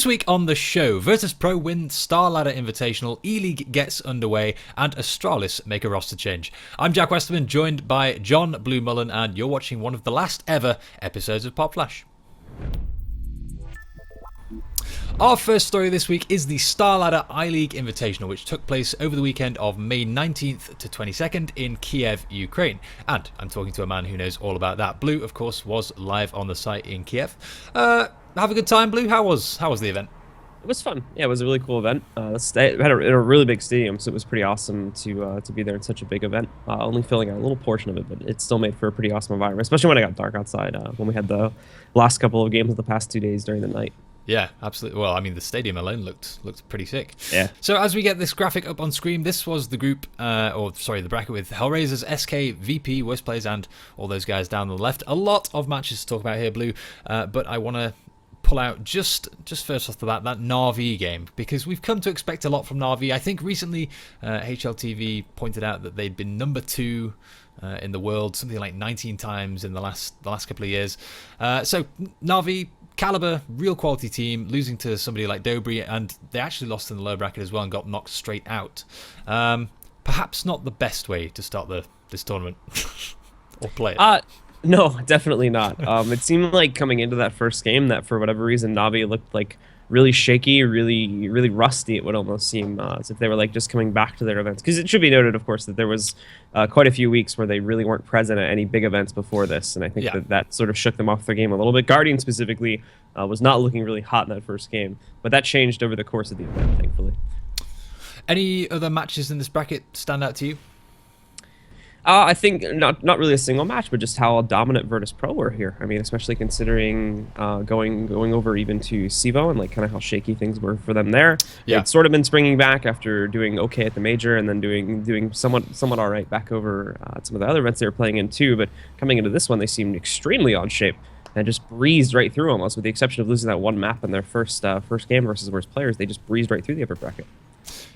This week on the show, Virtus Pro win Star Ladder Invitational, ELEAGUE gets underway, and Astralis make a roster change. I'm Jack Westerman, joined by John Blue Mullen, and you're watching one of the last ever episodes of PopFlash. Our first story this week is the Star Ladder ILeague Invitational, which took place over the weekend of May 19th to 22nd in Kiev, Ukraine. And I'm talking to a man who knows all about that. Blue, of course, was live on the site in Kiev. Have a good time, Blue. How was the event? It was fun. Yeah, it was a really cool event. It had a really big stadium, so it was pretty awesome to be there in such a big event. Only filling out a little portion of it, but it still made for a pretty awesome environment, especially when it got dark outside, when we had the last couple of games of the past 2 days during the night. Yeah, absolutely. Well, I mean, the stadium alone looked pretty sick. Yeah. So as we get this graphic up on screen, this was the group, the bracket with Hellraisers, SK, VP, Worst Players, and all those guys down on the left. A lot of matches to talk about here, Blue, but I want to pull out just first off the bat that Na'Vi game, because we've come to expect a lot from Na'Vi. I think recently HLTV pointed out that they'd been number 2 in the world, something like 19 times in the last couple of years. So Na'Vi, caliber, real quality team, losing to somebody like Dobry, and they actually lost in the lower bracket as well and got knocked straight out. Perhaps not the best way to start this tournament or play it. No, definitely not. It seemed like coming into that first game that for whatever reason Na'Vi looked like really shaky, really rusty. It would almost seem as if they were like just coming back to their events. Because it should be noted, of course, that there was quite a few weeks where they really weren't present at any big events before this, and I think that sort of shook them off their game a little bit. Guardian specifically was not looking really hot in that first game, but that changed over the course of the event, thankfully. Any other matches in this bracket stand out to you? I think not really a single match, but just how dominant Virtus Pro were here. I mean, especially considering going over even to SEVO and like kind of how shaky things were for them there. Yeah. They'd sort of been springing back after doing okay at the major and then doing somewhat all right back over at some of the other events they were playing in too. But coming into this one, they seemed extremely on shape and just breezed right through almost, with the exception of losing that one map in their first game versus Worst Players. They just breezed right through the upper bracket.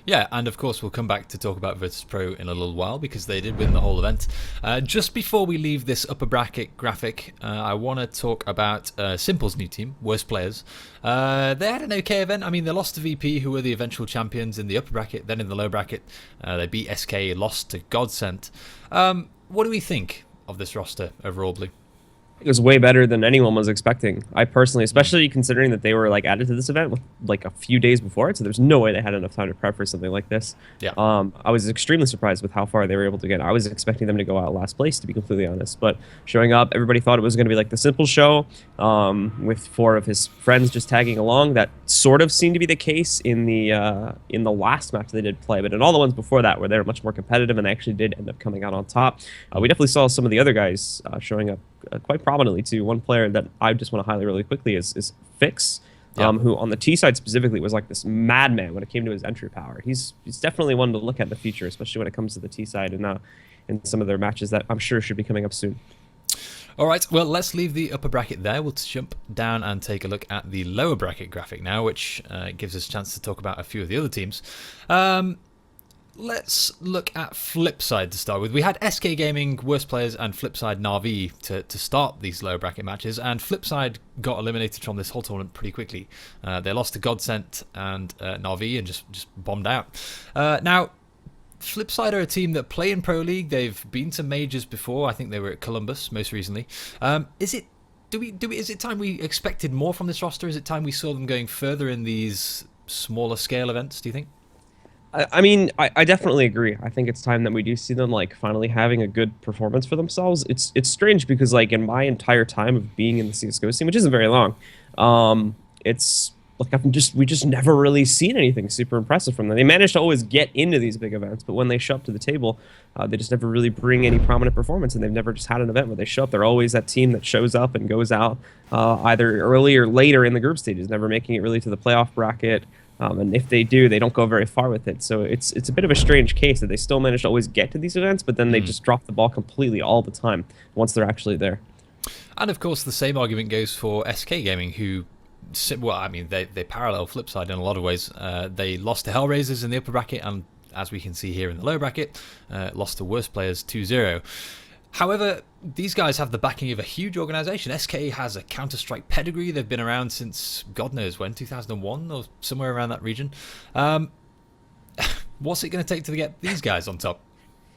Yeah, and of course we'll come back to talk about Virtus Pro in a little while because they did win the whole event. Just before we leave this upper bracket graphic, I want to talk about Simple's new team, Worst Players. They had an okay event. I mean, they lost to VP, who were the eventual champions in the upper bracket. Then in the lower bracket, they beat SK, lost to Godsent. What do we think of this roster overall, Blue? It was way better than anyone was expecting. I personally, especially considering that they were like added to this event with like a few days before it, so there's no way they had enough time to prep for something like this. Yeah. I was extremely surprised with how far they were able to get. I was expecting them to go out last place, to be completely honest. But showing up, everybody thought it was going to be like the Simple show, with 4 of his friends just tagging along. That sort of seemed to be the case in the last match they did play, but in all the ones before that, where they were much more competitive and they actually did end up coming out on top. We definitely saw some of the other guys showing up quite prominently too. One player that I just want to highlight really quickly is Fix, who on the T side specifically was like this madman when it came to his entry power. He's definitely one to look at in the future, especially when it comes to the T side and in some of their matches that I'm sure should be coming up soon. All right, well, let's leave the upper bracket there. We'll jump down and take a look at the lower bracket graphic now, which gives us a chance to talk about a few of the other teams. Let's look at Flipside to start with. We had SK Gaming, Worst Players, and Flipside Na'Vi to start these lower bracket matches, and Flipside got eliminated from this whole tournament pretty quickly. They lost to Godsent and Na'Vi and just bombed out. Now, Flipside are a team that play in Pro League. They've been to majors before. I think they were at Columbus most recently. Is it time we expected more from this roster? Is it time we saw them going further in these smaller scale events, do you think? I mean, I definitely agree. I think it's time that we do see them like finally having a good performance for themselves. It's strange because like in my entire time of being in the CSGO scene, which isn't very long, it's like we just never really seen anything super impressive from them. They managed to always get into these big events, but when they show up to the table, they just never really bring any prominent performance, and they've never just had an event where they show up. They're always that team that shows up and goes out either early or later in the group stages, never making it really to the playoff bracket. And if they do, they don't go very far with it. So it's a bit of a strange case that they still manage to always get to these events, but then they just drop the ball completely all the time once they're actually there. And of course, the same argument goes for SK Gaming, who, well, I mean, they parallel Flipside in a lot of ways. They lost to Hellraisers in the upper bracket, and as we can see here in the lower bracket, lost to Worst Players 2-0. However, these guys have the backing of a huge organization. SK has a Counter-Strike pedigree. They've been around since God knows when, 2001 or somewhere around that region. What's it going to take to get these guys on top?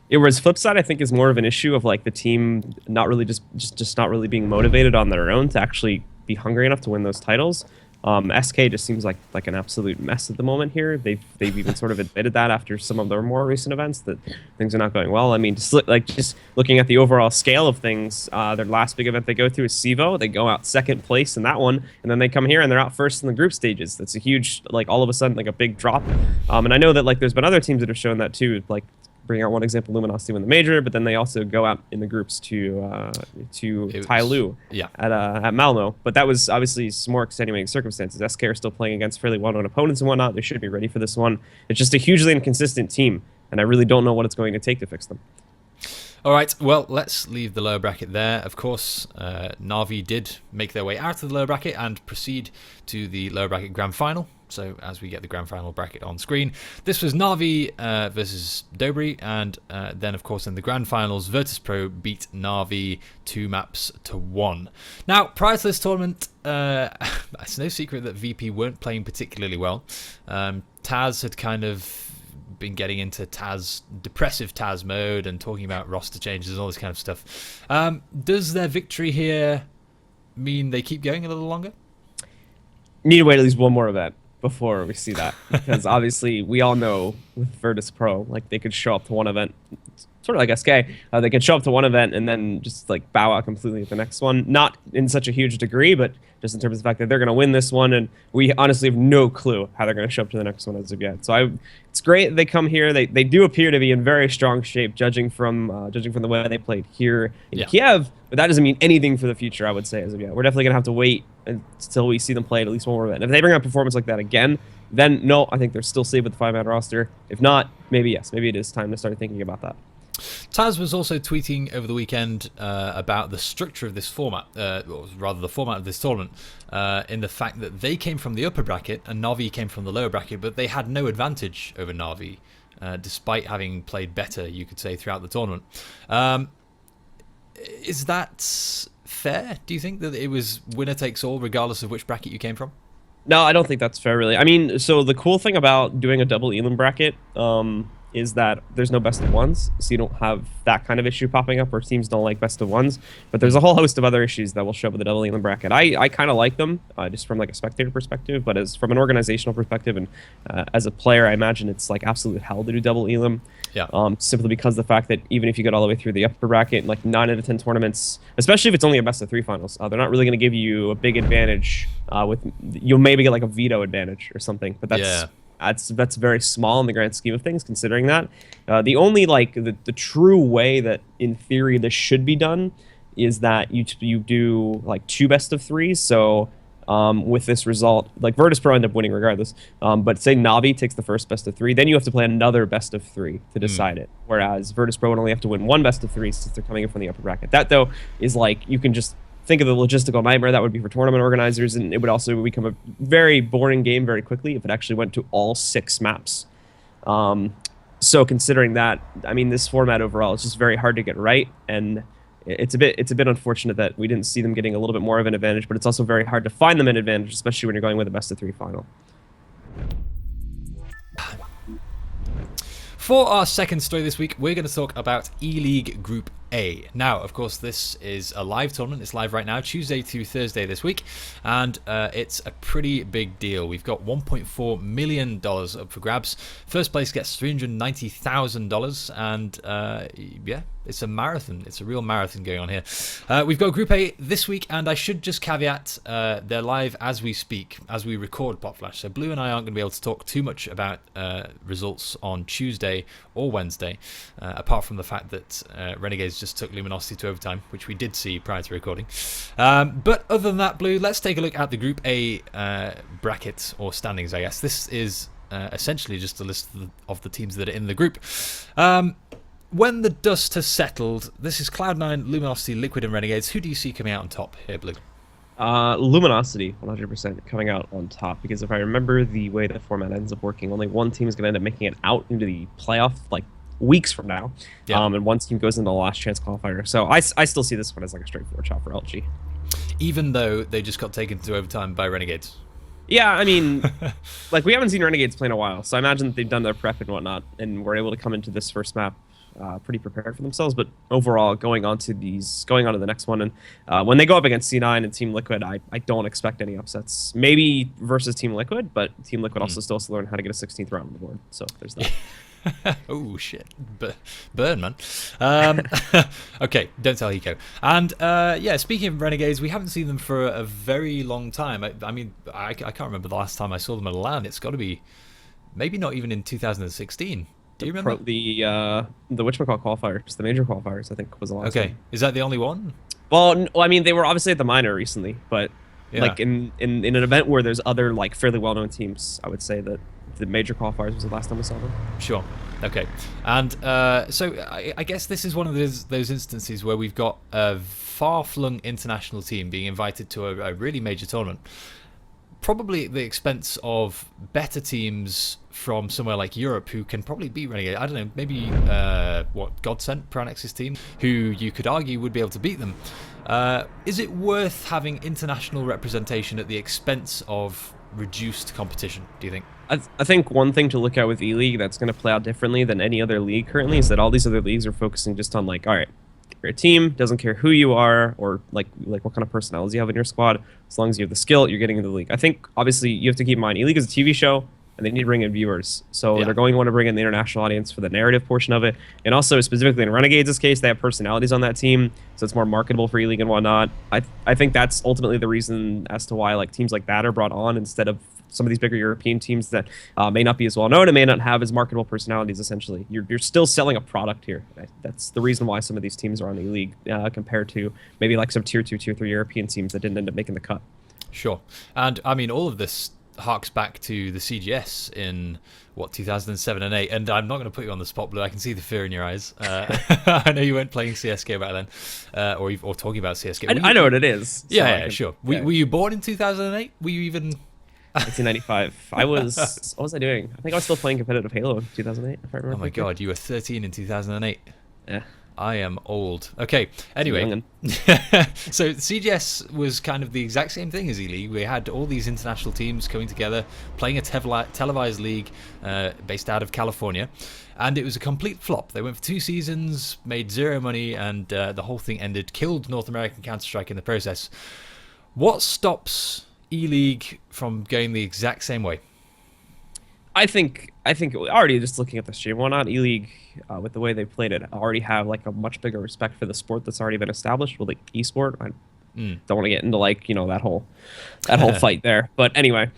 Whereas flip side, I think, is more of an issue of like the team not really just not really being motivated on their own to actually be hungry enough to win those titles. SK just seems like an absolute mess at the moment here. They've even sort of admitted that after some of their more recent events that things are not going well. I mean, just looking at the overall scale of things, their last big event they go to is SIVO. They go out second place in that one, and then they come here and they're out first in the group stages. That's a huge, like, all of a sudden, like, a big drop. And I know that, like, there's been other teams that have shown that too, like, bring out one example, Luminosity win the major, but then they also go out in the groups to Tyloo at Malmo. But that was obviously some more extenuating circumstances. SK are still playing against fairly well-known opponents and whatnot. They should be ready for this one. It's just a hugely inconsistent team, and I really don't know what it's going to take to fix them. All right, well, let's leave the lower bracket there. Of course, Na'Vi did make their way out of the lower bracket and proceed to the lower bracket grand final. So as we get the grand final bracket on screen, this was Na'Vi versus Dobry, and then, of course, in the grand finals, Virtus.pro beat Na'Vi 2-1. Now, prior to this tournament, it's no secret that VP weren't playing particularly well. Taz had kind of been getting into depressive Taz mode and talking about roster changes and all this kind of stuff. Does their victory here mean they keep going a little longer? Need to wait at least one more event before we see that, because obviously we all know with Virtus.pro, like, they could show up to one event, sort of like SK, they could show up to one event and then just like bow out completely at the next one. Not in such a huge degree, but just in terms of the fact that they're going to win this one, and we honestly have no clue how they're going to show up to the next one as of yet. So it's great that they come here. They do appear to be in very strong shape, judging from the way they played here in Kiev. But that doesn't mean anything for the future, I would say, as of yet. We're definitely going to have to wait until we see them play at least one more event. If they bring out a performance like that again, then no, I think they're still safe with the 5-man roster. If not, maybe yes. Maybe it is time to start thinking about that. Taz was also tweeting over the weekend about the structure of this format, or rather the format of this tournament, in the fact that they came from the upper bracket and Na'Vi came from the lower bracket, but they had no advantage over Na'Vi, despite having played better, you could say, throughout the tournament. Is that fair? Do you think that it was winner takes all regardless of which bracket you came from? No, I don't think that's fair, really. I mean, so the cool thing about doing a double elim bracket is that there's no best of ones, so you don't have that kind of issue popping up where teams don't like best of ones. But there's a whole host of other issues that will show up with the double elim bracket. I kind of like them, just from like a spectator perspective, but as from an organizational perspective and as a player, I imagine it's like absolute hell to do double elim. Yeah. Simply because of the fact that even if you get all the way through the upper bracket, like 9 out of 10 tournaments, especially if it's only a best of 3 finals, they're not really going to give you a big advantage. You'll maybe get like a veto advantage or something, but that's very small in the grand scheme of things, considering that. The only, like, the true way that, in theory, this should be done is that you do, like, 2 best of 3s. So with this result, like, Virtus.pro end up winning regardless. But say Na'Vi takes the first best of 3, then you have to play another best of 3 to decide it. Whereas Virtus.pro would only have to win 1 best of 3 since they're coming in from the upper bracket. That, though, is, like, you can just think of the logistical nightmare that would be for tournament organizers, and it would also become a very boring game very quickly if it actually went to all 6 maps. So considering that, I mean, this format overall is just very hard to get right, and it's a bit unfortunate that we didn't see them getting a little bit more of an advantage, but it's also very hard to find them an advantage, especially when you're going with a best of 3 final. For our second story this week, we're going to talk about ELEAGUE Group A. Now, of course, this is a live tournament. It's live right now, Tuesday to Thursday this week, and it's a pretty big deal. We've got $1.4 million up for grabs. First place gets $390,000, and yeah, it's a marathon. It's a real marathon going on here. We've got Group A this week, and I should just caveat, they're live as we speak, as we record PopFlash. So Blue and I aren't going to be able to talk too much about results on Tuesday or Wednesday, apart from the fact that Renegades just took Luminosity to overtime, which we did see prior to recording. But other than that, Blue, let's take a look at the Group A bracket, or standings, I guess. This is essentially just a list of the teams that are in the group. When the dust has settled, this is Cloud9, Luminosity, Liquid, and Renegades. Who do you see coming out on top here, Blue? Luminosity, 100% coming out on top, because if I remember the way the format ends up working, only one team is going to end up making it out into the playoff, like, weeks from now. Yeah. And one team goes into the last chance qualifier. So I still see this one as like a straightforward shot for LG. Even though they just got taken to overtime by Renegades. Yeah, I mean, like we haven't seen Renegades play in a while, so I imagine that they've done their prep and whatnot, and were able to come into this first map pretty prepared for themselves. But overall, going on to the next one, and when they go up against C9 and Team Liquid, I don't expect any upsets. Maybe versus Team Liquid, but Team Liquid also still has to learn how to get a 16th round on the board. So there's that. Oh shit, burn, man. Okay, don't tell Hiko. And yeah, speaking of Renegades, we haven't seen them for a very long time. I mean, I can't remember the last time I saw them at a LAN. It's got to be maybe not even in 2016. Do you remember? The whatchamacallit qualifiers, the major qualifiers, I think was the last one. Is that the only one? Well, I mean, they were obviously at the minor recently, but Yeah. like in an event where there's other like fairly well-known teams, I would say that the major qualifiers was the last time we saw them. Sure. Okay. And so I guess this is one of those instances where we've got a far-flung international team being invited to a really major tournament, probably at the expense of better teams from somewhere like Europe who can probably beat Renegade. I don't know, maybe Godsent, Pranex's team, who you could argue would be able to beat them. Is it worth having international representation at the expense of reduced competition, do you think? I think one thing to look at with ELEAGUE that's going to play out differently than any other league currently is that all these other leagues are focusing just on like, all right, you're a team, doesn't care who you are or like what kind of personalities you have in your squad. As long as you have the skill, you're getting into the league. I think obviously you have to keep in mind ELEAGUE is a TV show and they need to bring in viewers. So they're going to want to bring in the international audience for the narrative portion of it. And also specifically in Renegades' case, they have personalities on that team, so it's more marketable for ELEAGUE and whatnot. I think that's ultimately the reason as to why like teams like that are brought on instead of some of these bigger European teams that may not be as well known and may not have as marketable personalities. Essentially, you're still selling a product here. That's the reason why some of these teams are on ELEAGUE compared to maybe like some tier 2, tier 3 European teams that didn't end up making the cut. Sure. And I mean, all of this harks back to the CGS in 2007 and 8. And I'm not going to put you on the spot, Blue. I can see the fear in your eyes. I know you weren't playing CS:GO back then, or talking about CS:GO. I know what it is. Yeah, sure. Were you born in 2008? Were you even? 1995. What was I doing? I think I was still playing competitive Halo in 2008, if I remember. Oh my god, you were 13 in 2008. Yeah. I am old. Okay, anyway. So CGS was kind of the exact same thing as ELEAGUE. We had all these international teams coming together, playing a televised league based out of California, and it was a complete flop. They went for 2 seasons, made 0 money, and the whole thing ended, killed North American Counter-Strike in the process. What stops ELEAGUE from going the exact same way? I think already just looking at the stream, why not ELEAGUE with the way they played it already have like a much bigger respect for the sport that's already been established with like esport. I don't want to get into like that whole fight there, but anyway,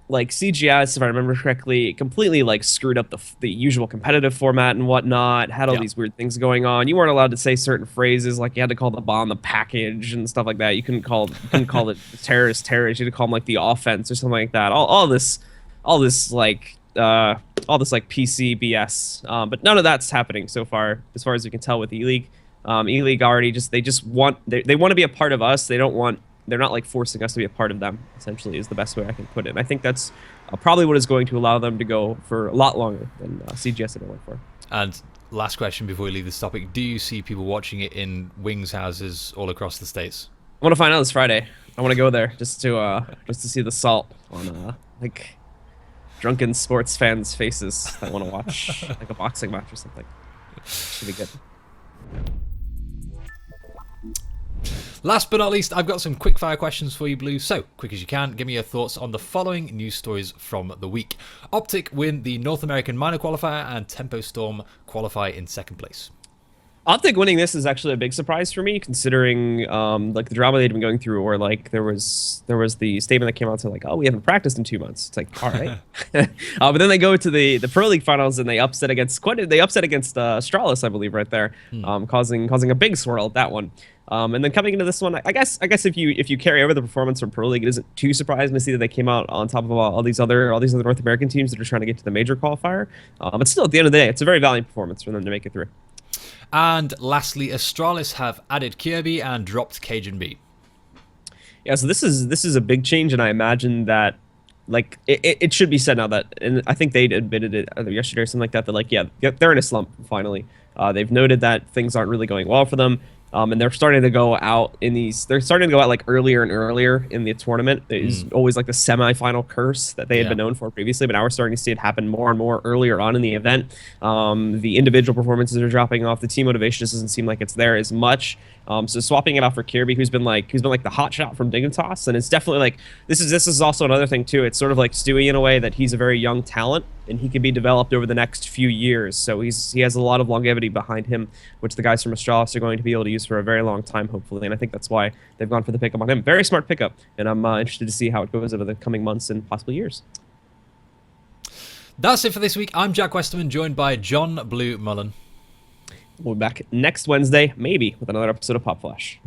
like CGS, if I remember correctly, completely like screwed up the usual competitive format and whatnot. Had all these weird things going on. You weren't allowed to say certain phrases, like you had to call the bomb the package and stuff like that. You couldn't call it terrorist. You had to call them like the offense or something like that. All this like PC BS. But none of that's happening so far, as we can tell with ELEAGUE. ELEAGUE already they want to be a part of us. They're not like forcing us to be a part of them, essentially, is the best way I can put it. And I think that's probably what is going to allow them to go for a lot longer than CGS had went for. And last question before we leave this topic, do you see people watching it in wings houses all across the States? I want to find out this Friday. I want to go there just to see the salt on like drunken sports fans' faces that want to watch like a boxing match or something. Should be good. Last but not least, I've got some quickfire questions for you, Blue. So, quick as you can, give me your thoughts on the following news stories from the week. Optic win the North American minor qualifier and Tempo Storm qualify in 2nd place. Optic winning this is actually a big surprise for me, considering like the drama they'd been going through, or like there was the statement that came out saying like, oh, we haven't practiced in 2 months. It's like, all right. But then they go to the Pro League finals and they upset against Astralis, I believe, right there, causing a big swirl at that one. And then coming into this one, I guess if you carry over the performance from Pro League, it isn't too surprising to see that they came out on top of all these other North American teams that are trying to get to the major qualifier. But still, at the end of the day, it's a very valiant performance for them to make it through. And lastly, Astralis have added Kirby and dropped Cajun B. Yeah, so this is a big change, and I imagine that like it should be said now that, and I think they admitted it either yesterday or something like that, that like, yeah, they're in a slump finally. They've noted that things aren't really going well for them. And they're starting to go out in these. They're starting to go out like earlier and earlier in the tournament. It's always like the semifinal curse that they had been known for previously, but now we're starting to see it happen more and more earlier on in the event. The individual performances are dropping off. The team motivation just doesn't seem like it's there as much. So swapping it out for Kirby, who's been like the hot shot from Dignitas, and it's definitely like this is also another thing too. It's sort of like Stewie in a way that he's a very young talent and he can be developed over the next few years. So he has a lot of longevity behind him, which the guys from Astralis are going to be able to use for a very long time, hopefully. And I think that's why they've gone for the pickup on him. Very smart pickup, and I'm interested to see how it goes over the coming months and possibly years. That's it for this week. I'm Jack Westerman, joined by John Blue Mullen. We'll be back next Wednesday, maybe, with another episode of PopFlash.